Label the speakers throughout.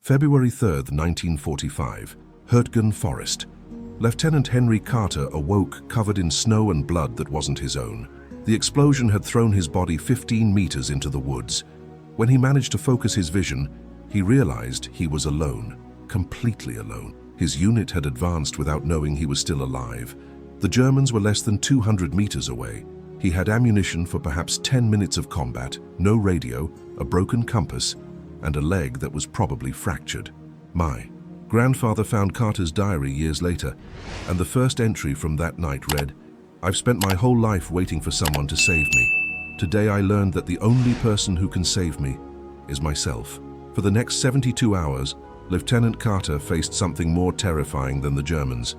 Speaker 1: February 3rd, 1945, Hürtgen Forest. Lieutenant Henry Carter awoke covered in snow and blood that wasn't his own. The explosion had thrown his body 15 meters into the woods. When he managed to focus his vision, he realized he was alone, completely alone. His unit had advanced without knowing he was still alive. The Germans were less than 200 meters away. He had ammunition for perhaps 10 minutes of combat, no radio, a broken compass, and a leg that was probably fractured. My grandfather found Carter's diary years later, and the first entry from that night read, "I've spent my whole life waiting for someone to save me. Today I learned that the only person who can save me is myself." For the next 72 hours, Lieutenant Carter faced something more terrifying than the Germans.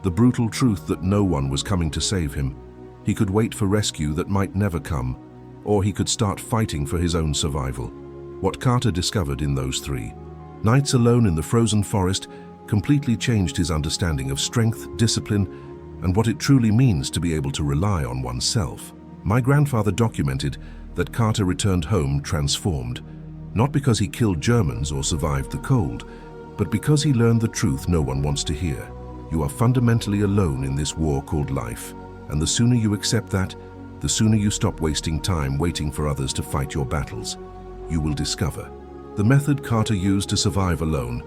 Speaker 1: The brutal truth that no one was coming to save him. He could wait for rescue that might never come, or he could start fighting for his own survival. What Carter discovered in those 3 nights alone in the frozen forest completely changed his understanding of strength, discipline, and what it truly means to be able to rely on oneself. My grandfather documented that Carter returned home transformed, not because he killed Germans or survived the cold, but because he learned the truth no one wants to hear. You are fundamentally alone in this war called life, and the sooner you accept that, the sooner you stop wasting time waiting for others to fight your battles. You will discover the method Carter used to survive alone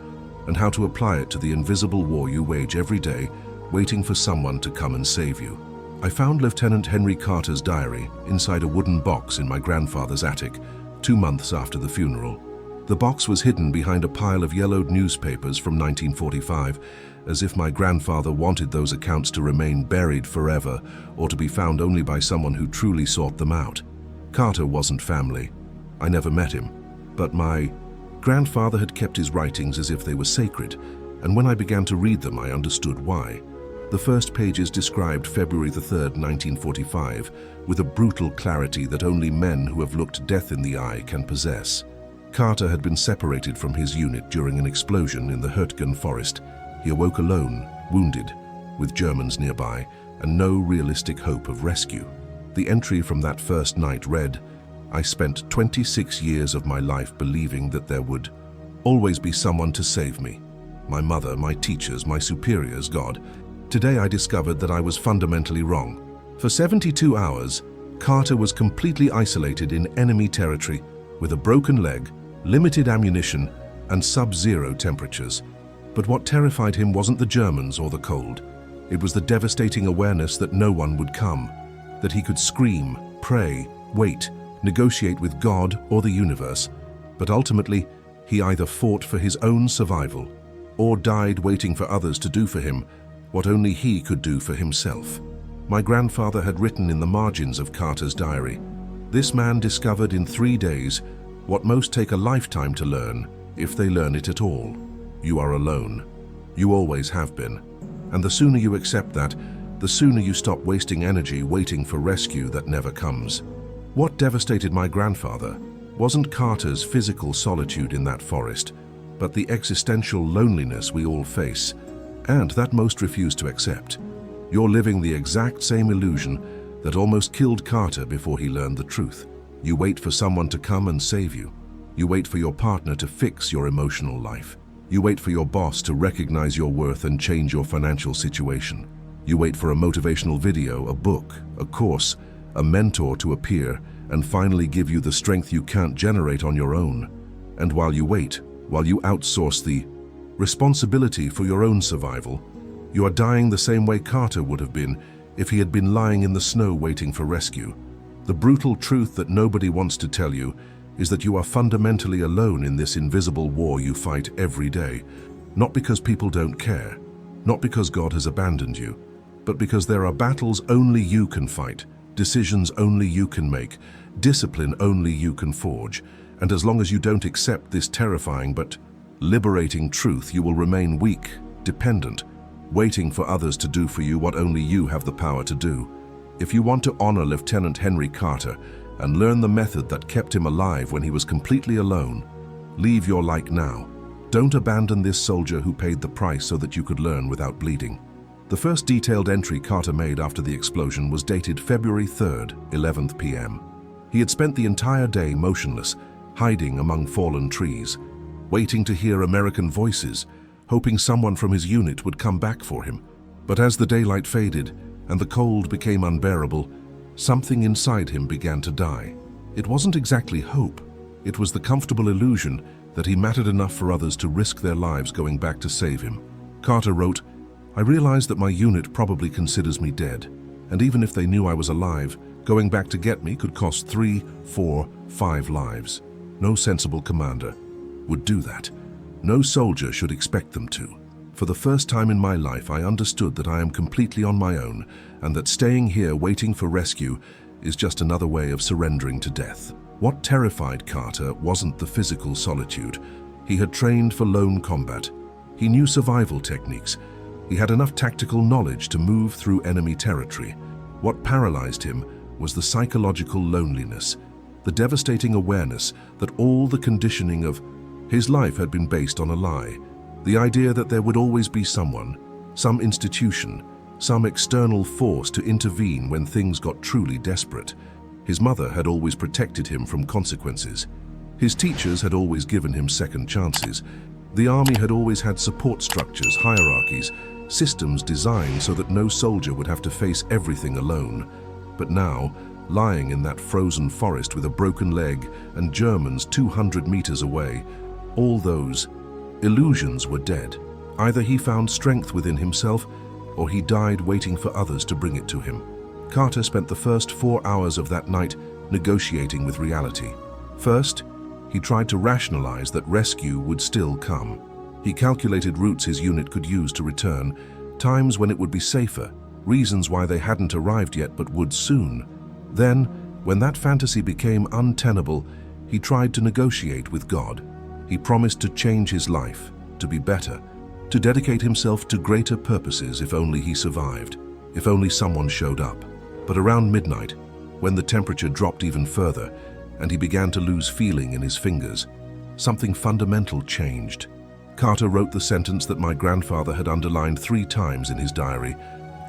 Speaker 1: and how to apply it to the invisible war you wage every day, waiting for someone to come and save you. I found Lieutenant Henry Carter's diary inside a wooden box in my grandfather's attic 2 months after the funeral. The box was hidden behind a pile of yellowed newspapers from 1945, as if my grandfather wanted those accounts to remain buried forever or to be found only by someone who truly sought them out. Carter wasn't family. I never met him, but my grandfather had kept his writings as if they were sacred, and when I began to read them, I understood why. The first pages described February the 3rd, 1945, with a brutal clarity that only men who have looked death in the eye can possess. Carter had been separated from his unit during an explosion in the Hürtgen Forest. He awoke alone, wounded, with Germans nearby, and no realistic hope of rescue. The entry from that first night read, "I spent 26 years of my life believing that there would always be someone to save me. My mother, my teachers, my superiors, God. Today I discovered that I was fundamentally wrong." For 72 hours, Carter was completely isolated in enemy territory with a broken leg, limited ammunition, and sub-zero temperatures. But what terrified him wasn't the Germans or the cold. It was the devastating awareness that no one would come, that he could scream, pray, wait, negotiate with God or the universe, but ultimately he either fought for his own survival or died waiting for others to do for him what only he could do for himself. My grandfather had written in the margins of Carter's diary, "This man discovered in 3 days what most take a lifetime to learn, if they learn it at all. You are alone. You always have been. And the sooner you accept that, the sooner you stop wasting energy waiting for rescue that never comes." What devastated my grandfather wasn't Carter's physical solitude in that forest, but the existential loneliness we all face, and that most refuse to accept. You're living the exact same illusion that almost killed Carter before he learned the truth. You wait for someone to come and save you. You wait for your partner to fix your emotional life. You wait for your boss to recognize your worth and change your financial situation. You wait for a motivational video, a book, a course, a mentor to appear and finally give you the strength you can't generate on your own. And while you wait, while you outsource the responsibility for your own survival, you are dying the same way Carter would have been if he had been lying in the snow waiting for rescue. The brutal truth that nobody wants to tell you is that you are fundamentally alone in this invisible war you fight every day, not because people don't care, not because God has abandoned you, but because there are battles only you can fight, decisions only you can make, discipline only you can forge, and as long as you don't accept this terrifying but liberating truth, you will remain weak, dependent, waiting for others to do for you what only you have the power to do. If you want to honor Lieutenant Henry Carter and learn the method that kept him alive when he was completely alone, leave your like now. Don't abandon this soldier who paid the price so that you could learn without bleeding. The first detailed entry Carter made after the explosion was dated February 3rd, 11 p.m. He had spent the entire day motionless, hiding among fallen trees. waiting to hear American voices, hoping someone from his unit would come back for him. But as the daylight faded and the cold became unbearable, something inside him began to die. It wasn't exactly hope. It was the comfortable illusion that he mattered enough for others to risk their lives going back to save him. Carter wrote, "I realized that my unit probably considers me dead, and even if they knew I was alive, going back to get me could cost 3, 4, 5 lives. No sensible commander would do that. No soldier should expect them to. For the first time in my life, I understood that I am completely on my own, and that staying here waiting for rescue is just another way of surrendering to death." What terrified Carter wasn't the physical solitude. He had trained for lone combat. He knew survival techniques. He had enough tactical knowledge to move through enemy territory. What paralyzed him was the psychological loneliness, the devastating awareness that all the conditioning of his life had been based on a lie. The idea that there would always be someone, some institution, some external force to intervene when things got truly desperate. His mother had always protected him from consequences. His teachers had always given him second chances. The army had always had support structures, hierarchies, systems designed so that no soldier would have to face everything alone. But now, lying in that frozen forest with a broken leg and Germans 200 meters away, all those illusions were dead. Either he found strength within himself, or he died waiting for others to bring it to him. Carter spent the first 4 hours of that night negotiating with reality. First, he tried to rationalize that rescue would still come. He calculated routes his unit could use to return, times when it would be safer, reasons why they hadn't arrived yet but would soon. Then, when that fantasy became untenable, he tried to negotiate with God. He promised to change his life, to be better, to dedicate himself to greater purposes if only he survived, if only someone showed up. But around midnight, when the temperature dropped even further and he began to lose feeling in his fingers, something fundamental changed. Carter wrote the sentence that my grandfather had underlined 3 times in his diary.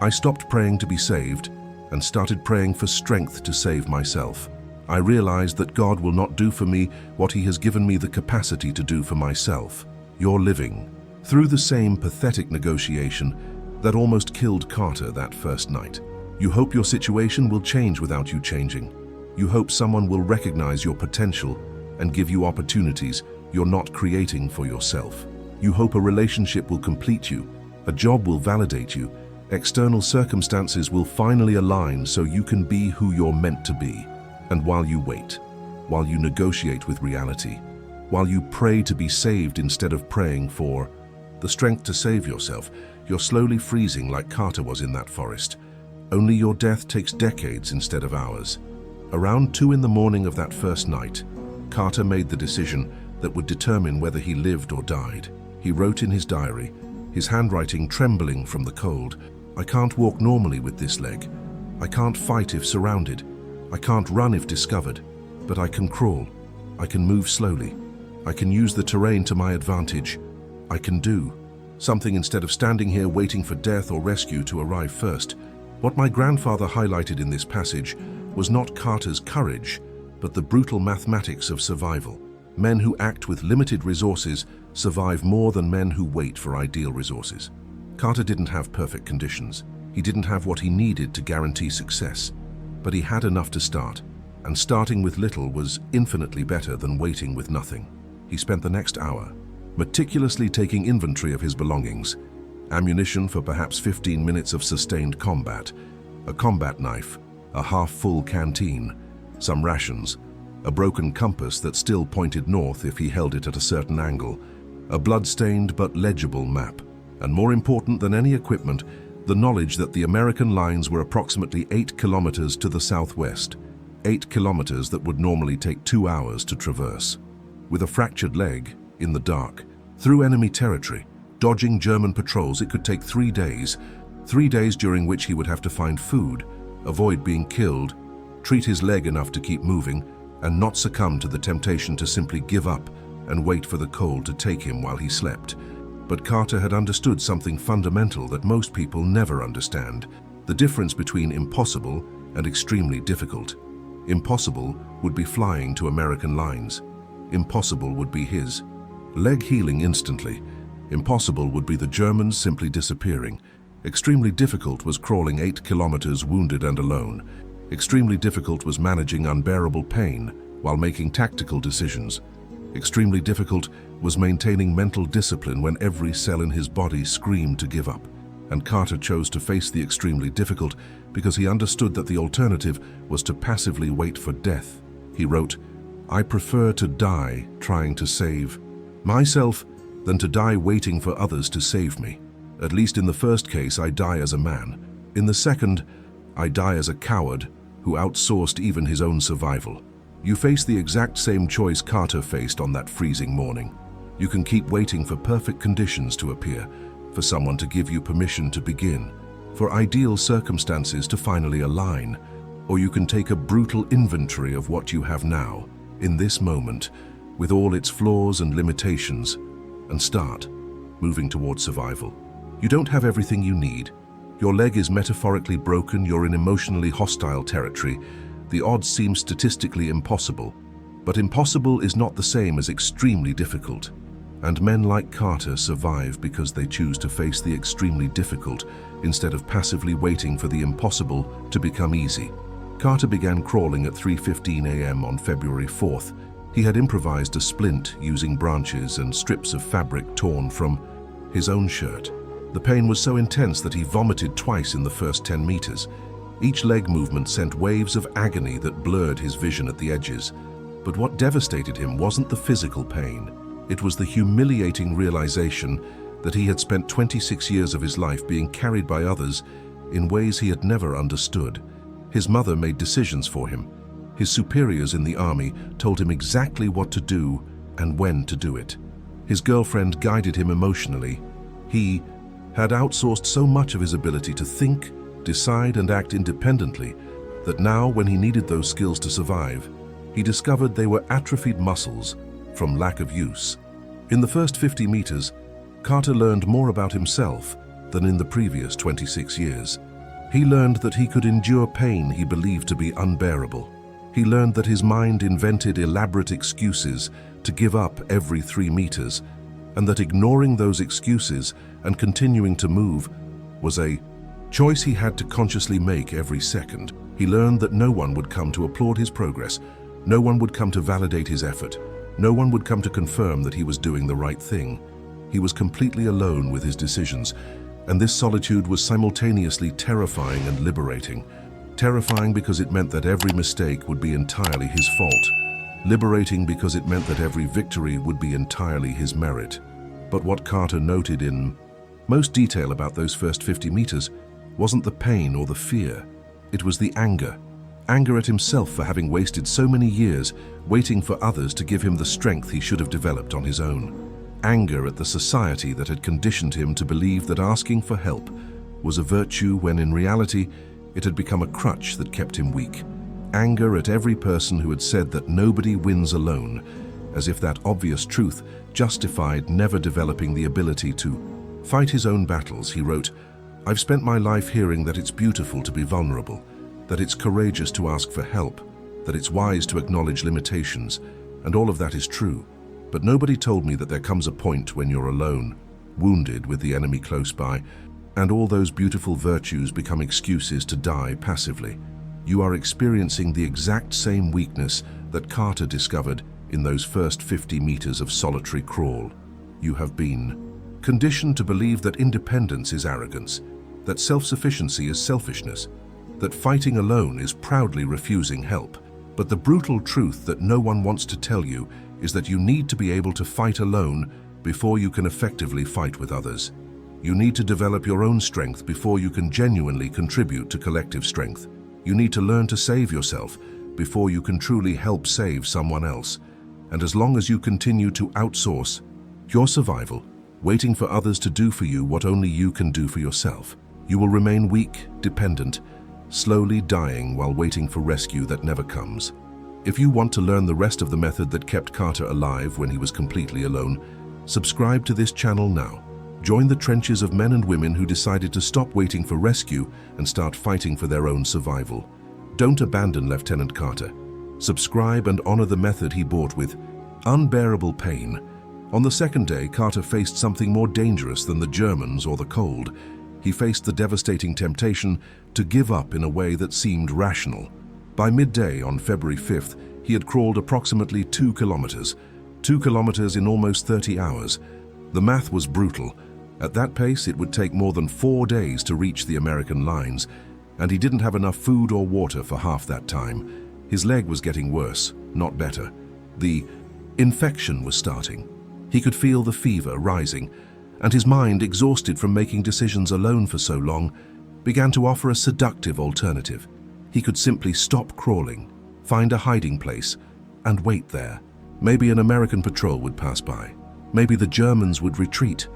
Speaker 1: "I stopped praying to be saved and started praying for strength to save myself. I realized that God will not do for me what he has given me the capacity to do for myself. You're living." Through the same pathetic negotiation that almost killed Carter that first night. You hope your situation will change without you changing. You hope someone will recognize your potential and give you opportunities you're not creating for yourself. You hope a relationship will complete you, a job will validate you, external circumstances will finally align so you can be who you're meant to be. And while you wait, while you negotiate with reality, while you pray to be saved instead of praying for the strength to save yourself, you're slowly freezing like Carter was in that forest. Only your death takes decades instead of hours. Around 2 in the morning of that first night, Carter made the decision that would determine whether he lived or died. He wrote in his diary, his handwriting trembling from the cold, "I can't walk normally with this leg. I can't fight if surrounded. I can't run if discovered. But I can crawl. I can move slowly. I can use the terrain to my advantage. I can do something instead of standing here waiting for death or rescue to arrive first." What my grandfather highlighted in this passage was not Carter's courage, but the brutal mathematics of survival. Men who act with limited resources survive more than men who wait for ideal resources. Carter didn't have perfect conditions. He didn't have what he needed to guarantee success, but he had enough to start, and starting with little was infinitely better than waiting with nothing. He spent the next hour meticulously taking inventory of his belongings, ammunition for perhaps 15 minutes of sustained combat, a combat knife, a half-full canteen, some rations, a broken compass that still pointed north if he held it at a certain angle, a blood-stained but legible map, and more important than any equipment, the knowledge that the American lines were approximately 8 kilometers to the southwest, 8 kilometers that would normally take 2 hours to traverse. With a fractured leg, in the dark, through enemy territory, dodging German patrols, it could take 3 days, 3 days during which he would have to find food, avoid being killed, treat his leg enough to keep moving, and not succumb to the temptation to simply give up and wait for the cold to take him while he slept. But Carter had understood something fundamental that most people never understand: the difference between impossible and extremely difficult. Impossible would be flying to American lines. Impossible would be his. Leg healing instantly. Impossible would be the Germans simply disappearing. Extremely difficult was crawling 8 kilometers wounded and alone. Extremely difficult was managing unbearable pain while making tactical decisions. Extremely difficult was maintaining mental discipline when every cell in his body screamed to give up. And Carter chose to face the extremely difficult because he understood that the alternative was to passively wait for death. He wrote, "I prefer to die trying to save myself than to die waiting for others to save me. At least in the first case, I die as a man. In the second, I die as a coward who outsourced even his own survival." You face the exact same choice Carter faced on that freezing morning. You can keep waiting for perfect conditions to appear, for someone to give you permission to begin, for ideal circumstances to finally align, or you can take a brutal inventory of what you have now, in this moment, with all its flaws and limitations, and start moving towards survival. You don't have everything you need. Your leg is metaphorically broken, you're in emotionally hostile territory. The odds seem statistically impossible, but impossible is not the same as extremely difficult. And men like Carter survive because they choose to face the extremely difficult instead of passively waiting for the impossible to become easy. Carter began crawling at 3:15 a.m. on February 4th. He had improvised a splint using branches and strips of fabric torn from his own shirt. The pain was so intense that he vomited twice in the first 10 meters. Each leg movement sent waves of agony that blurred his vision at the edges. But what devastated him wasn't the physical pain. It was the humiliating realization that he had spent 26 years of his life being carried by others in ways he had never understood. His mother made decisions for him. His superiors in the army told him exactly what to do and when to do it. His girlfriend guided him emotionally. He had outsourced so much of his ability to think, decide, and act independently that now, when he needed those skills to survive, he discovered they were atrophied muscles from lack of use. In the first 50 meters, Carter learned more about himself than in the previous 26 years. He learned that he could endure pain he believed to be unbearable. He learned that his mind invented elaborate excuses to give up every 3 meters, and that ignoring those excuses and continuing to move was a choice he had to consciously make every second. He learned that no one would come to applaud his progress, no one would come to validate his effort, no one would come to confirm that he was doing the right thing. He was completely alone with his decisions, and this solitude was simultaneously terrifying and liberating. Terrifying because it meant that every mistake would be entirely his fault. Liberating because it meant that every victory would be entirely his merit. But what Carter noted in most detail about those first 50 meters wasn't the pain or the fear. It was the anger. Anger at himself for having wasted so many years waiting for others to give him the strength he should have developed on his own. Anger at the society that had conditioned him to believe that asking for help was a virtue when in reality it had become a crutch that kept him weak. Anger at every person who had said that nobody wins alone, as if that obvious truth justified never developing the ability to fight his own battles. He wrote, "I've spent my life hearing that it's beautiful to be vulnerable, that it's courageous to ask for help, that it's wise to acknowledge limitations, and all of that is true. But nobody told me that there comes a point when you're alone, wounded with the enemy close by, and all those beautiful virtues become excuses to die passively. You are experiencing the exact same weakness that Carter discovered in those first 50 meters of solitary crawl. You have been conditioned to believe that independence is arrogance, that self-sufficiency is selfishness, that fighting alone is proudly refusing help. But the brutal truth that no one wants to tell you is that you need to be able to fight alone before you can effectively fight with others. You need to develop your own strength before you can genuinely contribute to collective strength. You need to learn to save yourself before you can truly help save someone else. And as long as you continue to outsource your survival, waiting for others to do for you what only you can do for yourself, you will remain weak, dependent, slowly dying while waiting for rescue that never comes. If you want to learn the rest of the method that kept Carter alive when he was completely alone, subscribe to this channel now. Join the trenches of men and women who decided to stop waiting for rescue and start fighting for their own survival. Don't abandon Lieutenant Carter. Subscribe and honor the method he brought with unbearable pain, On the second day, Carter faced something more dangerous than the Germans or the cold. He faced the devastating temptation to give up in a way that seemed rational. By midday on February 5th, he had crawled approximately 2 kilometers. 2 kilometers in almost 30 hours. The math was brutal. At that pace, it would take more than 4 days to reach the American lines, and he didn't have enough food or water for half that time. His leg was getting worse, not better. The infection was starting. He could feel the fever rising, and his mind, exhausted from making decisions alone for so long, began to offer a seductive alternative. He could simply stop crawling, find a hiding place, and wait there. Maybe an American patrol would pass by. Maybe the Germans would retreat.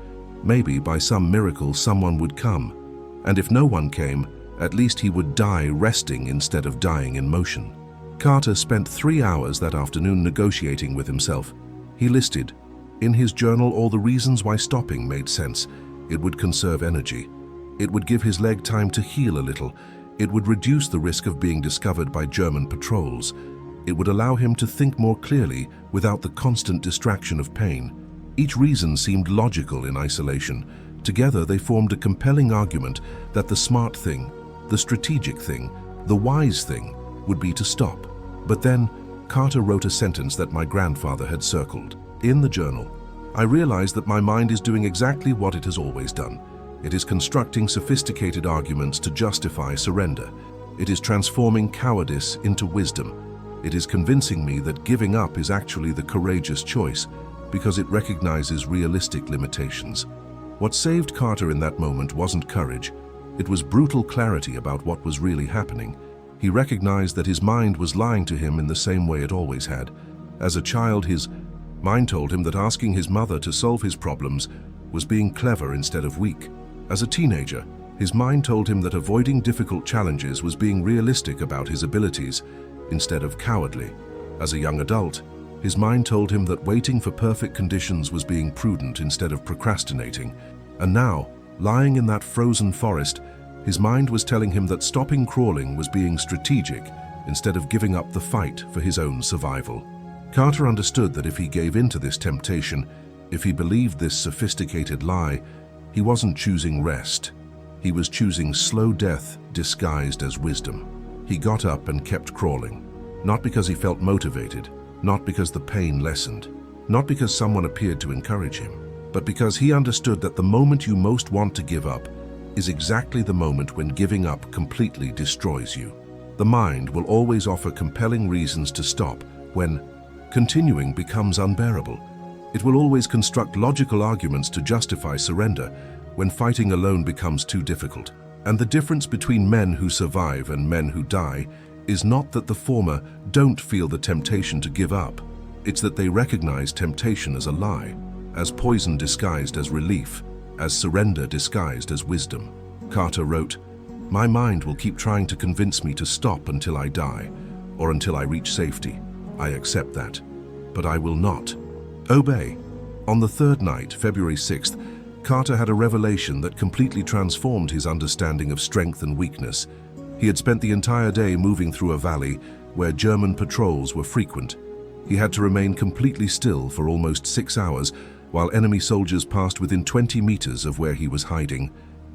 Speaker 1: Maybe by some miracle someone would come. And if no one came, at least he would die resting instead of dying in motion. Carter spent 3 hours that afternoon negotiating with himself. He listed in his journal all the reasons why stopping made sense. It would conserve energy. It would give his leg time to heal a little. It would reduce the risk of being discovered by German patrols. It would allow him to think more clearly without the constant distraction of pain. Each reason seemed logical in isolation. Together they formed a compelling argument that the smart thing, the strategic thing, the wise thing would be to stop. But then Carter wrote a sentence that my grandfather had circled. In the journal, I realized that my mind is doing exactly what it has always done. It is constructing sophisticated arguments to justify surrender. It is transforming cowardice into wisdom. It is convincing me that giving up is actually the courageous choice because it recognizes realistic limitations. What saved Carter in that moment wasn't courage. It was brutal clarity about what was really happening. He recognized that his mind was lying to him in the same way it always had. As a child, his mind told him that asking his mother to solve his problems was being clever instead of weak. As a teenager, his mind told him that avoiding difficult challenges was being realistic about his abilities instead of cowardly. As a young adult, his mind told him that waiting for perfect conditions was being prudent instead of procrastinating. And now, lying in that frozen forest, his mind was telling him that stopping crawling was being strategic instead of giving up the fight for his own survival. Carter understood that if he gave in to this temptation, if he believed this sophisticated lie, he wasn't choosing rest. He was choosing slow death disguised as wisdom. He got up and kept crawling, not because he felt motivated, not because the pain lessened, not because someone appeared to encourage him, but because he understood that the moment you most want to give up is exactly the moment when giving up completely destroys you. The mind will always offer compelling reasons to stop when continuing becomes unbearable. It will always construct logical arguments to justify surrender when fighting alone becomes too difficult. And the difference between men who survive and men who die is not that the former don't feel the temptation to give up. It's that they recognize temptation as a lie, as poison disguised as relief, as surrender disguised as wisdom. Carter wrote, "My mind will keep trying to convince me to stop until I die, or until I reach safety. I accept that, but I will not obey." On the third night, February 6th, Carter had a revelation that completely transformed his understanding of strength and weakness. He had spent the entire day moving through a valley where German patrols were frequent. He had to remain completely still for almost 6 hours while enemy soldiers passed within 20 meters of where he was hiding.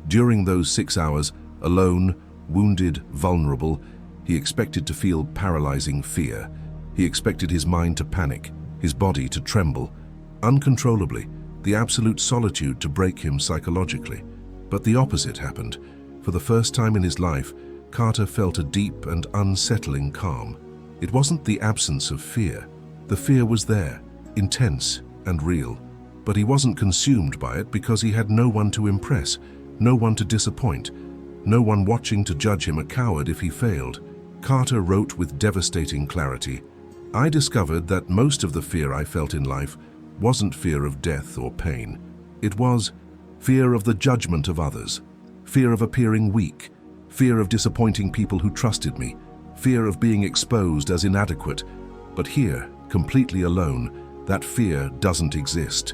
Speaker 1: During those 6 hours, alone, wounded, vulnerable, he expected to feel paralyzing fear. He expected his mind to panic, his body to tremble, uncontrollably, the absolute solitude to break him psychologically. But the opposite happened. For the first time in his life, Carter felt a deep and unsettling calm. It wasn't the absence of fear. The fear was there, intense and real. But he wasn't consumed by it because he had no one to impress, no one to disappoint, no one watching to judge him a coward if he failed. Carter wrote with devastating clarity, "I discovered that most of the fear I felt in life wasn't fear of death or pain. It was fear of the judgment of others, fear of appearing weak, fear of disappointing people who trusted me, fear of being exposed as inadequate. But here, completely alone, that fear doesn't exist.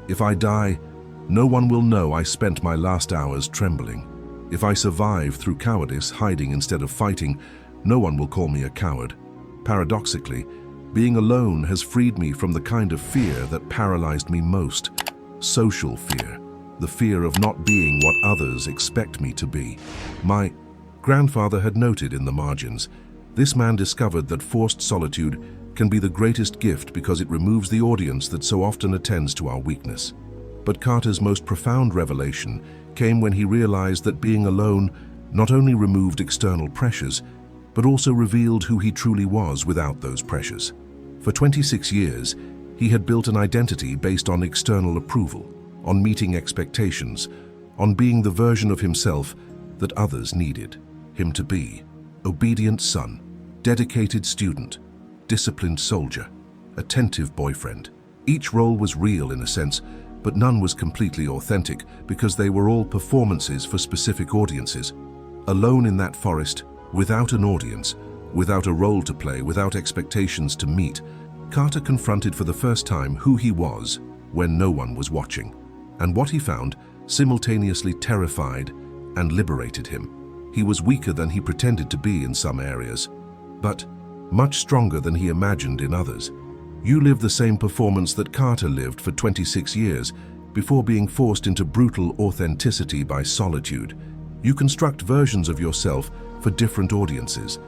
Speaker 1: If I die, no one will know I spent my last hours trembling. If I survive through cowardice, hiding instead of fighting, no one will call me a coward. Paradoxically, Being alone has freed me from the kind of fear that paralyzed me most. Social fear. The fear of not being what others expect me to be. My grandfather had noted in the margins, this man discovered that forced solitude can be the greatest gift because it removes the audience that so often attends to our weakness. But Carter's most profound revelation came when he realized that being alone not only removed external pressures, but also revealed who he truly was without those pressures. For 26 years, he had built an identity based on external approval, on meeting expectations, on being the version of himself that others needed him to be. Obedient son, dedicated student, disciplined soldier, attentive boyfriend. Each role was real in a sense, but none was completely authentic because they were all performances for specific audiences. Alone in that forest, without an audience, without a role to play, without expectations to meet, Carter confronted for the first time who he was when no one was watching. And what he found simultaneously terrified and liberated him. He was weaker than he pretended to be in some areas, but much stronger than he imagined in others. You live the same performance that Carter lived for 26 years before being forced into brutal authenticity by solitude. You construct versions of yourself for different audiences,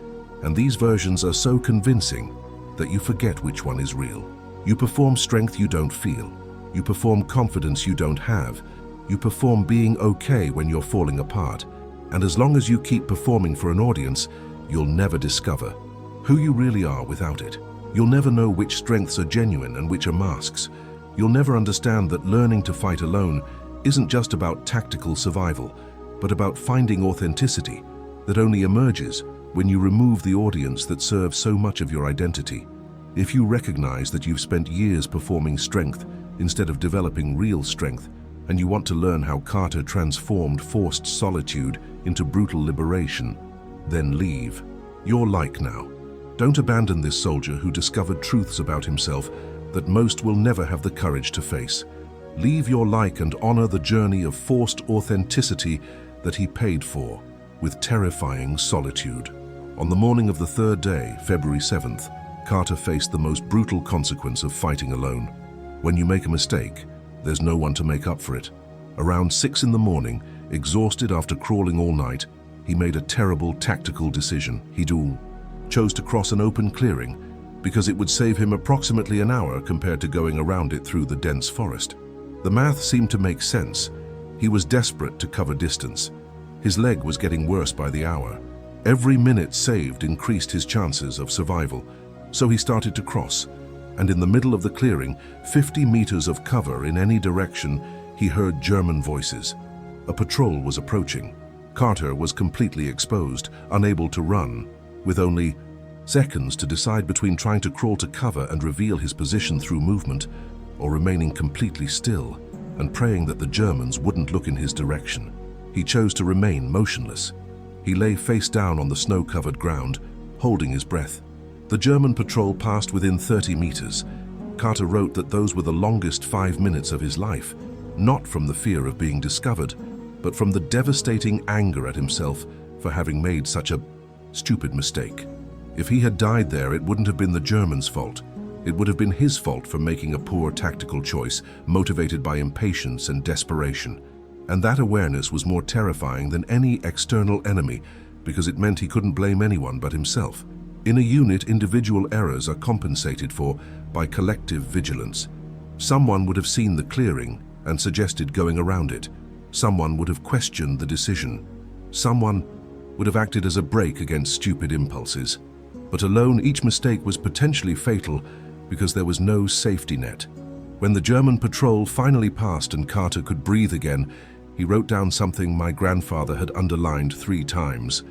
Speaker 1: and these versions are so convincing that you forget which one is real. You perform strength you don't feel. You perform confidence you don't have. You perform being okay when you're falling apart. And as long as you keep performing for an audience, you'll never discover who you really are without it. You'll never know which strengths are genuine and which are masks. You'll never understand that learning to fight alone isn't just about tactical survival, but about finding authenticity that only emerges when you remove the audience that serves so much of your identity. If you recognize that you've spent years performing strength instead of developing real strength, and you want to learn how Carter transformed forced solitude into brutal liberation, then leave. You're like now. Don't abandon this soldier who discovered truths about himself that most will never have the courage to face. Leave your like and honor the journey of forced authenticity that he paid for with terrifying solitude. On the morning of the third day, February 7th, Carter faced the most brutal consequence of fighting alone. When you make a mistake, there's no one to make up for it. Around 6 in the morning, exhausted after crawling all night, he made a terrible tactical decision. He chose to cross an open clearing because it would save him approximately an hour compared to going around it through the dense forest. The math seemed to make sense. He was desperate to cover distance. His leg was getting worse by the hour. Every minute saved increased his chances of survival, so he started to cross. And in the middle of the clearing, 50 meters of cover in any direction, he heard German voices. A patrol was approaching. Carter was completely exposed, unable to run, with only seconds to decide between trying to crawl to cover and reveal his position through movement, or remaining completely still and praying that the Germans wouldn't look in his direction. He chose to remain motionless. He lay face down on the snow-covered ground, holding his breath. The German patrol passed within 30 meters. Carter wrote that those were the longest 5 minutes of his life, not from the fear of being discovered, but from the devastating anger at himself for having made such a stupid mistake. If he had died there, it wouldn't have been the Germans' fault. It would have been his fault for making a poor tactical choice, motivated by impatience and desperation. And that awareness was more terrifying than any external enemy because it meant he couldn't blame anyone but himself. In a unit, individual errors are compensated for by collective vigilance. Someone would have seen the clearing and suggested going around it. Someone would have questioned the decision. Someone would have acted as a brake against stupid impulses. But alone, each mistake was potentially fatal because there was no safety net. When the German patrol finally passed and Carter could breathe again, he wrote down something my grandfather had underlined 3 times.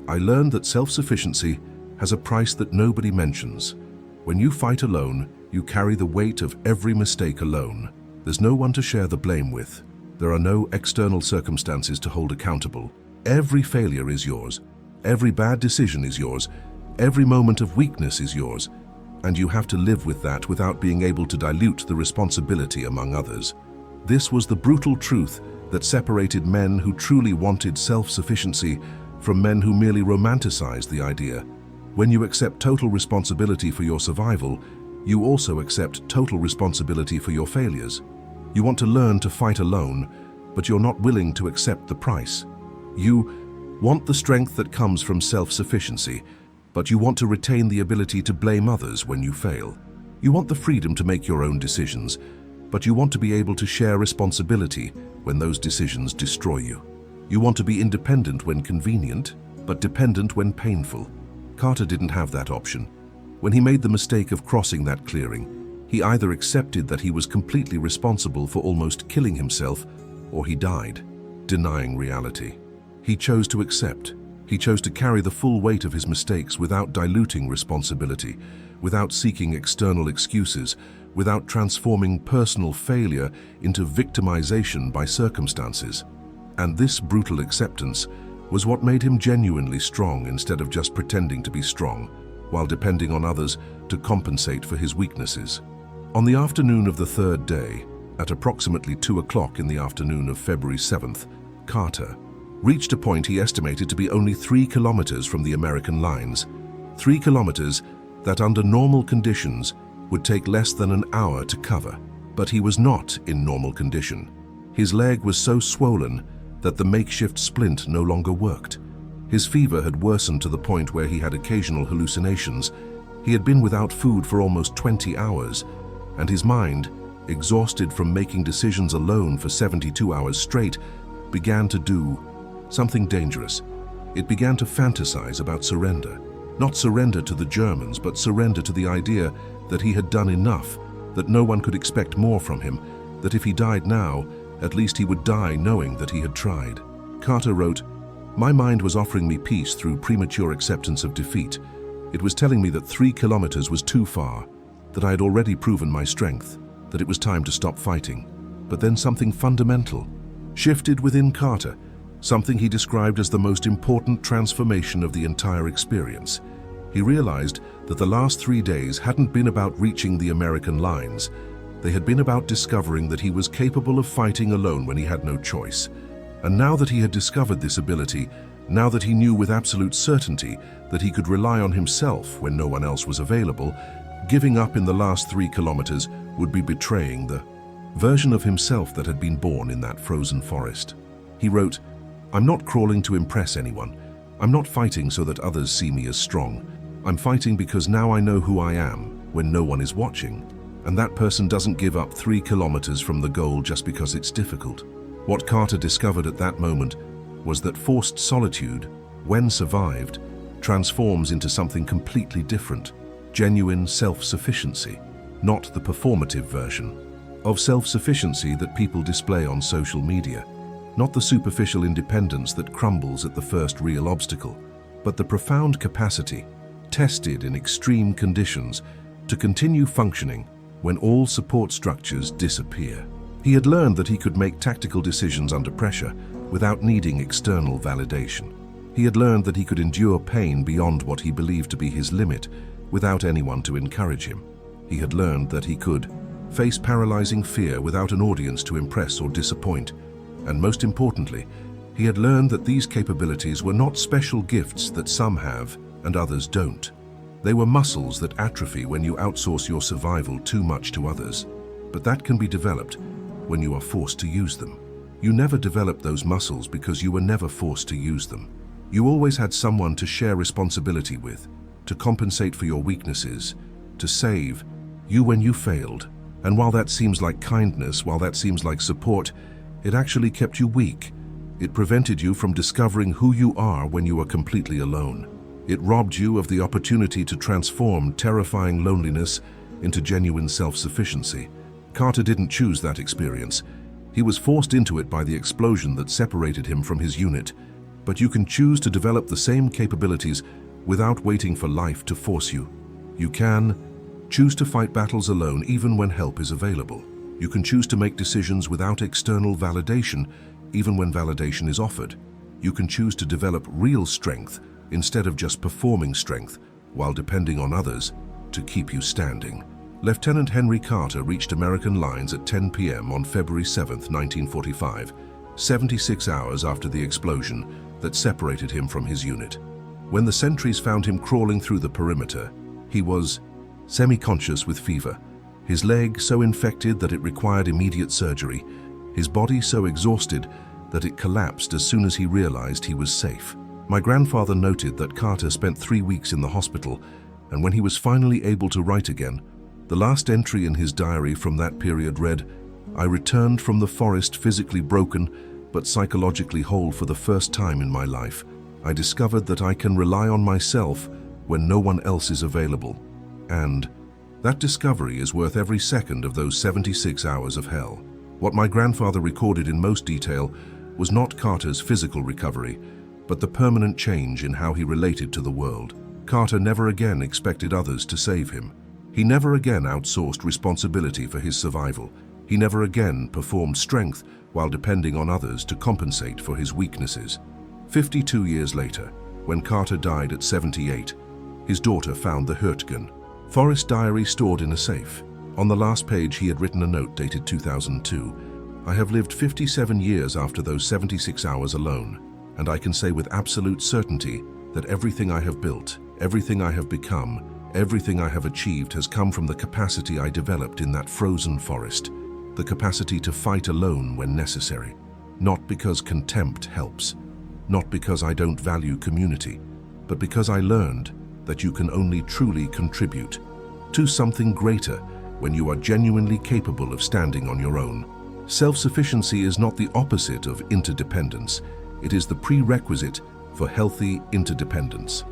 Speaker 1: I learned that self-sufficiency has a price that nobody mentions. When you fight alone, you carry the weight of every mistake alone. There's no one to share the blame with. There are no external circumstances to hold accountable. Every failure is yours. Every bad decision is yours. Every moment of weakness is yours. And you have to live with that without being able to dilute the responsibility among others. This was the brutal truth that separated men who truly wanted self-sufficiency from men who merely romanticized the idea. When you accept total responsibility for your survival, you also accept total responsibility for your failures. You want to learn to fight alone, but you're not willing to accept the price. You want the strength that comes from self-sufficiency, but you want to retain the ability to blame others when you fail. You want the freedom to make your own decisions, but you want to be able to share responsibility when those decisions destroy you. You want to be independent when convenient, but dependent when painful. Carter didn't have that option. When he made the mistake of crossing that clearing, he either accepted that he was completely responsible for almost killing himself, or he died, denying reality. He chose to accept. He chose to carry the full weight of his mistakes without diluting responsibility, without seeking external excuses, without transforming personal failure into victimization by circumstances. And this brutal acceptance was what made him genuinely strong instead of just pretending to be strong, while depending on others to compensate for his weaknesses. On the afternoon of the third day, at approximately 2 o'clock in the afternoon of February 7th, Carter reached a point he estimated to be only 3 kilometers from the American lines. 3 kilometers that under normal conditions would take less than an hour to cover. But he was not in normal condition. His leg was so swollen that the makeshift splint no longer worked. His fever had worsened to the point where he had occasional hallucinations. He had been without food for almost 20 hours, and his mind, exhausted from making decisions alone for 72 hours straight, began to do something dangerous. It began to fantasize about surrender. Not surrender to the Germans, but surrender to the idea that he had done enough, that no one could expect more from him, that if he died now, at least he would die knowing that he had tried. Carter wrote, "My mind was offering me peace through premature acceptance of defeat. It was telling me that 3 kilometers was too far, that I had already proven my strength, that it was time to stop fighting." But then something fundamental shifted within Carter, something he described as the most important transformation of the entire experience. He realized that the last 3 days hadn't been about reaching the American lines. They had been about discovering that he was capable of fighting alone when he had no choice. And now that he had discovered this ability, now that he knew with absolute certainty that he could rely on himself when no one else was available, giving up in the last 3 kilometers would be betraying the version of himself that had been born in that frozen forest. He wrote, "I'm not crawling to impress anyone. I'm not fighting so that others see me as strong. I'm fighting because now I know who I am when no one is watching. And that person doesn't give up 3 kilometers from the goal just because it's difficult." What Carter discovered at that moment was that forced solitude, when survived, transforms into something completely different. Genuine self-sufficiency, not the performative version of self-sufficiency that people display on social media. Not the superficial independence that crumbles at the first real obstacle, but the profound capacity, tested in extreme conditions, to continue functioning when all support structures disappear. He had learned that he could make tactical decisions under pressure without needing external validation. He had learned that he could endure pain beyond what he believed to be his limit without anyone to encourage him. He had learned that he could face paralyzing fear without an audience to impress or disappoint. And most importantly, he had learned that these capabilities were not special gifts that some have and others don't. They were muscles that atrophy when you outsource your survival too much to others. But that can be developed when you are forced to use them. You never developed those muscles because you were never forced to use them. You always had someone to share responsibility with, to compensate for your weaknesses, to save you when you failed. And while that seems like kindness, while that seems like support, it actually kept you weak. It prevented you from discovering who you are when you were completely alone. It robbed you of the opportunity to transform terrifying loneliness into genuine self-sufficiency. Carter didn't choose that experience. He was forced into it by the explosion that separated him from his unit. But you can choose to develop the same capabilities without waiting for life to force you. You can choose to fight battles alone even when help is available. You can choose to make decisions without external validation even when validation is offered. You can choose to develop real strength instead of just performing strength while depending on others to keep you standing. Lieutenant Henry Carter reached American lines at 10 p.m. on February 7, 1945, 76 hours after the explosion that separated him from his unit. When the sentries found him crawling through the perimeter, he was semi-conscious with fever, his leg so infected that it required immediate surgery, his body so exhausted that it collapsed as soon as he realized he was safe. My grandfather noted that Carter spent 3 weeks in the hospital, and when he was finally able to write again, the last entry in his diary from that period read, "I returned from the forest physically broken, but psychologically whole for the first time in my life. I discovered that I can rely on myself when no one else is available. And that discovery is worth every second of those 76 hours of hell." What my grandfather recorded in most detail was not Carter's physical recovery, but the permanent change in how he related to the world. Carter never again expected others to save him. He never again outsourced responsibility for his survival. He never again performed strength while depending on others to compensate for his weaknesses. 52 years later, when Carter died at 78, his daughter found the Hürtgen Forest diary stored in a safe. On the last page he had written a note dated 2002. "I have lived 57 years after those 76 hours alone, and I can say with absolute certainty that everything I have built, everything I have become, everything I have achieved has come from the capacity I developed in that frozen forest, the capacity to fight alone when necessary. Not because contempt helps, not because I don't value community, but because I learned that you can only truly contribute to something greater when you are genuinely capable of standing on your own. Self-sufficiency is not the opposite of interdependence. It is the prerequisite for healthy interdependence."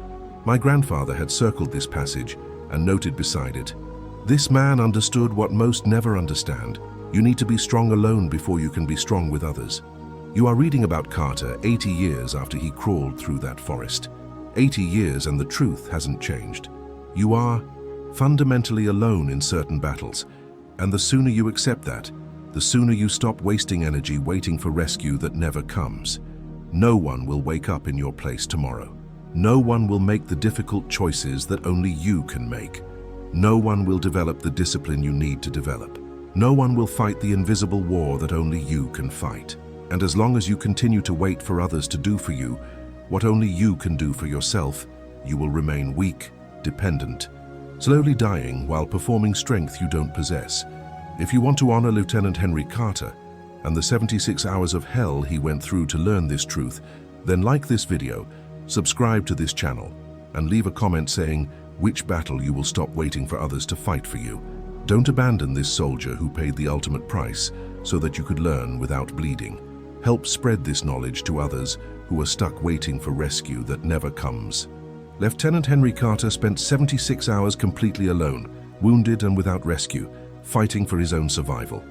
Speaker 1: My grandfather had circled this passage and noted beside it, "This man understood what most never understand. You need to be strong alone before you can be strong with others." You are reading about Carter 80 years after he crawled through that forest. 80 years and the truth hasn't changed. You are fundamentally alone in certain battles, and the sooner you accept that, the sooner you stop wasting energy waiting for rescue that never comes. No one will wake up in your place tomorrow. No one will make the difficult choices that only you can make. No one will develop the discipline you need to develop. No one will fight the invisible war that only you can fight. And as long as you continue to wait for others to do for you what only you can do for yourself, you will remain weak, dependent, slowly dying while performing strength you don't possess. If you want to honor Lieutenant Henry Carter and the 76 hours of hell he went through to learn this truth, then like this video, subscribe to this channel, and leave a comment saying which battle you will stop waiting for others to fight for you. Don't abandon this soldier who paid the ultimate price so that you could learn without bleeding. Help spread this knowledge to others who are stuck waiting for rescue that never comes. Lieutenant Henry Carter spent 76 hours completely alone, wounded and without rescue, fighting for his own survival.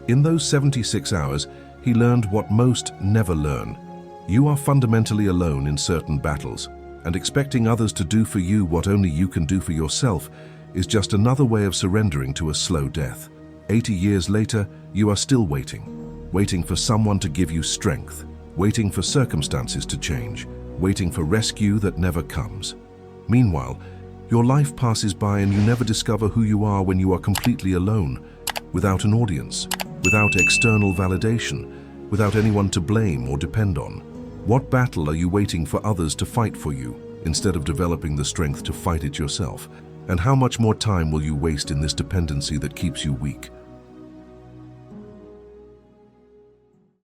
Speaker 1: In those 76 hours, he learned what most never learn. You are fundamentally alone in certain battles, and expecting others to do for you what only you can do for yourself is just another way of surrendering to a slow death. 80 years later, you are still waiting for someone to give you strength, waiting for circumstances to change, waiting for rescue that never comes. Meanwhile, your life passes by and you never discover who you are when you are completely alone, without an audience, without external validation, without anyone to blame or depend on. What battle are you waiting for others to fight for you, instead of developing the strength to fight it yourself? And how much more time will you waste in this dependency that keeps you weak?